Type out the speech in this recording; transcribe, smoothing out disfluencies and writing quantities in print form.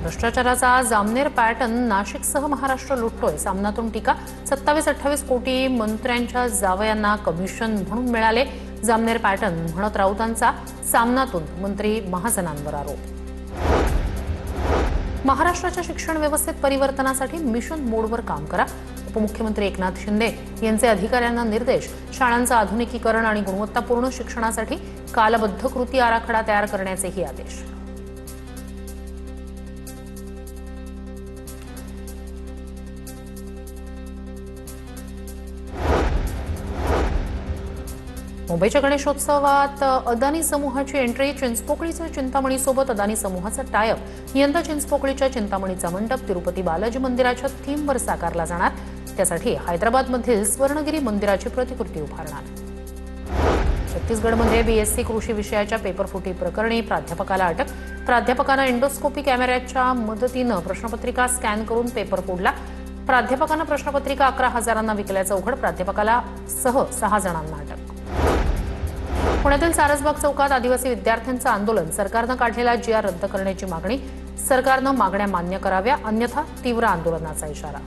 भ्रष्टाचाराचा जामनेर पॅटर्न नाशिकसह महाराष्ट्र लुटतोय. सामनातून टीका. 27-28 कोटी मंत्र्यांच्या जावयांना कमिशन म्हणून मिळाले. जामनेर पॅटर्न म्हणत राऊतांचा सामनातून मंत्री महाजनांवर आरोप. महाराष्ट्राच्या शिक्षण व्यवस्थेत परिवर्तनासाठी मिशन मोडवर काम करा. उपमुख्यमंत्री एकनाथ शिंदे यांचे अधिकाऱ्यांना निर्देश. शाळांचं आधुनिकीकरण आणि गुणवत्तापूर्ण शिक्षणासाठी कालबद्ध कृती आराखडा तयार करण्याचेही आदेश. मुंबईच्या गणेशोत्सवात अदानी समूहाची एंट्री. चिंचपोकळीच्या चिंतामणीसोबत अदानी समूहाचा टायअप. यंदा चिंचपोकळीच्या चिंतामणीचा मंडप तिरुपती बालाजी मंदिराच्या थीमवर साकारला जाणार. त्यासाठी हैदराबादमधील स्वर्णगिरी मंदिराची प्रतिकृती उभारणार. छत्तीसगडमध्ये बीएससी कृषी विषयाच्या पेपरफुटी प्रकरणी प्राध्यापकाला अटक. प्राध्यापकानं एंडोस्कोपी कॅमेऱ्याच्या मदतीनं प्रश्नपत्रिका स्कॅन करून पेपर फोडला. प्राध्यापकानं प्रश्नपत्रिका 11,000 विकल्याचं उघड. प्राध्यापकाला सह 6 जणांना अटक. पुण्यातील सारसबाग चौकात आदिवासी विद्यार्थ्यांचं आंदोलन. सरकारनं काढलेला GR रद्द करण्याची मागणी. सरकारनं मागण्या मान्य कराव्या, अन्यथा तीव्र आंदोलनाचा इशारा.